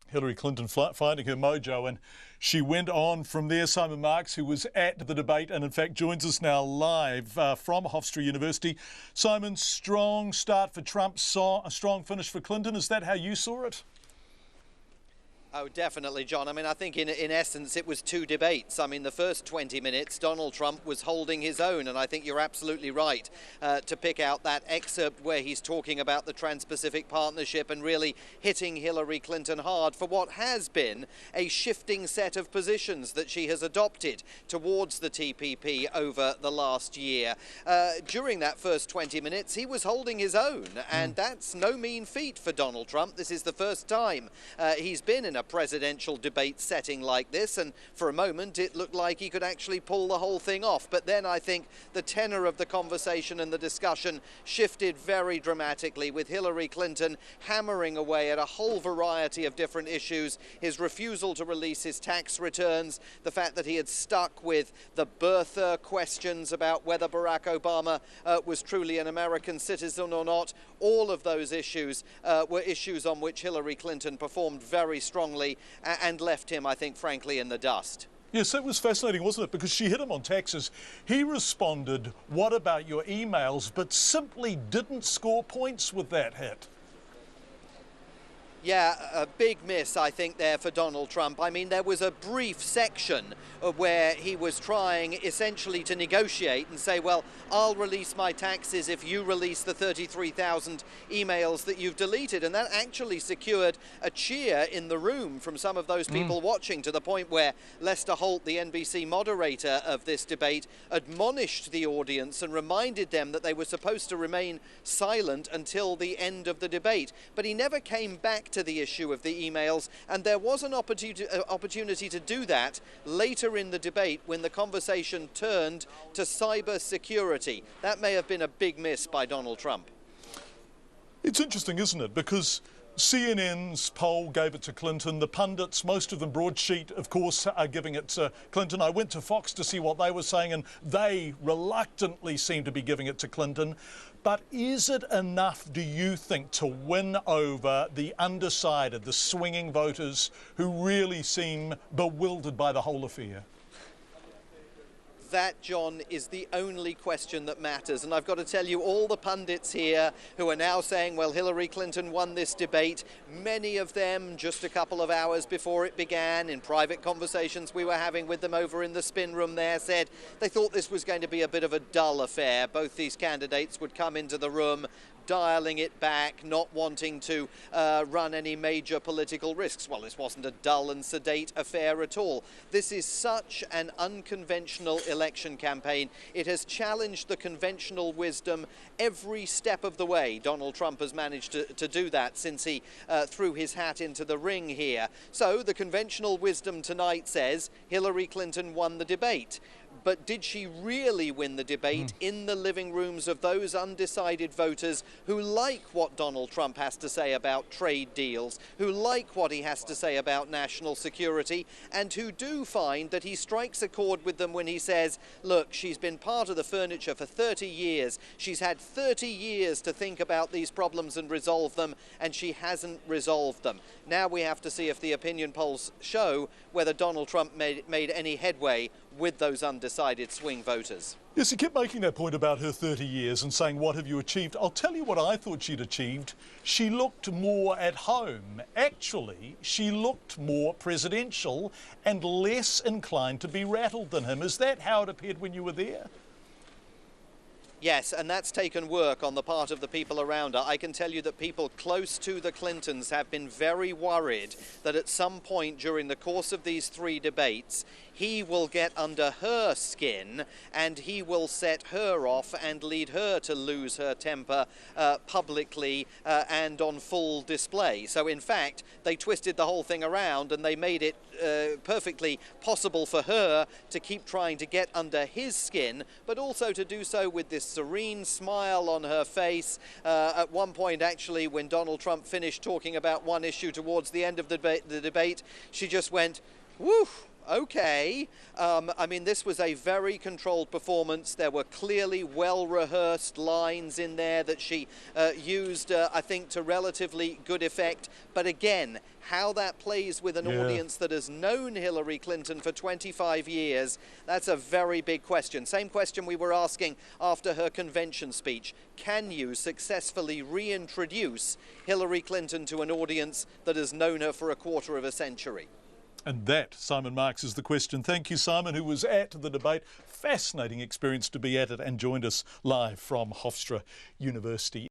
Hillary Clinton finding her mojo, and she went on from there. Simon Marks, who was at the debate and in fact joins us now live from Hofstra University. Simon, strong start for Trump, a strong finish for Clinton. Is that how you saw it? Oh, definitely, John. I mean, I think in essence it was two debates. I mean, the first 20 minutes, Donald Trump was holding his own, and I think you're absolutely right to pick out that excerpt where he's talking about the Trans-Pacific Partnership and really hitting Hillary Clinton hard for what has been a shifting set of positions that she has adopted towards the TPP over the last year. During that first 20 minutes, he was holding his own, and that's no mean feat for Donald Trump. This is the first time he's been in a presidential debate setting like this, and for a moment it looked like he could actually pull the whole thing off. But then I think the tenor of the conversation and the discussion shifted very dramatically, with Hillary Clinton hammering away at a whole variety of different issues. His refusal to release his tax returns, the fact that he had stuck with the birther questions about whether Barack Obama was truly an American citizen or not. All of those issues were issues on which Hillary Clinton performed very strongly and left him, I think, frankly, in the dust. Yes, that was fascinating, wasn't it? Because she hit him on taxes. He responded, "What about your emails?" but simply didn't score points with that hit. Yeah, a big miss, I think, there for Donald Trump. I mean, there was a brief section where he was trying essentially to negotiate and say, well, I'll release my taxes if you release the 33,000 emails that you've deleted. And that actually secured a cheer in the room from some of those people watching, to the point where Lester Holt, the NBC moderator of this debate, admonished the audience and reminded them that they were supposed to remain silent until the end of the debate. But he never came back to the issue of the emails, and there was an opportunity to do that later in the debate when the conversation turned to cyber security. That may have been a big miss by Donald Trump. It's interesting, isn't it? Because CNN's poll gave it to Clinton. The pundits, most of them broadsheet, of course, are giving it to Clinton. I went to Fox to see what they were saying, and they reluctantly seem to be giving it to Clinton. But is it enough, do you think, to win over the undecided, the swinging voters who really seem bewildered by the whole affair? That, John, is the only question that matters. And I've got to tell you, all the pundits here who are now saying, well, Hillary Clinton won this debate, many of them just a couple of hours before it began, in private conversations we were having with them over in the spin room there, said they thought this was going to be a bit of a dull affair. Both these candidates would come into the room dialing it back, not wanting to run any major political risks. Well, this wasn't a dull and sedate affair at all. This is such an unconventional election campaign. It has challenged the conventional wisdom every step of the way. Donald Trump has managed to do that since he threw his hat into the ring here. So the conventional wisdom tonight says Hillary Clinton won the debate. But did she really win the debate in the living rooms of those undecided voters who like what Donald Trump has to say about trade deals, who like what he has to say about national security, and who do find that he strikes a chord with them when he says, look, she's been part of the furniture for 30 years. She's had 30 years to think about these problems and resolve them, and she hasn't resolved them. Now we have to see if the opinion polls show whether Donald Trump made any headway with those undecided swing voters. Yes, he kept making that point about her 30 years and saying, what have you achieved? I'll tell you what I thought she'd achieved. She looked more at home. Actually, she looked more presidential and less inclined to be rattled than him. Is that how it appeared when you were there? Yes, and that's taken work on the part of the people around her. I can tell you that people close to the Clintons have been very worried that at some point during the course of these three debates, he will get under her skin and he will set her off and lead her to lose her temper publicly and on full display. So in fact, they twisted the whole thing around and they made it perfectly possible for her to keep trying to get under his skin, but also to do so with this serene smile on her face. At one point, actually, when Donald Trump finished talking about one issue towards the end of the debate, she just went, whew. Okay. I mean, this was a very controlled performance. There were clearly well-rehearsed lines in there that she used, I think, to relatively good effect. But again, how that plays with an audience that has known Hillary Clinton for 25 years, that's a very big question. Same question we were asking after her convention speech. Can you successfully reintroduce Hillary Clinton to an audience that has known her for a quarter of a century? And that, Simon Marks, is the question. Thank you, Simon, who was at the debate. Fascinating experience to be at it and joined us live from Hofstra University.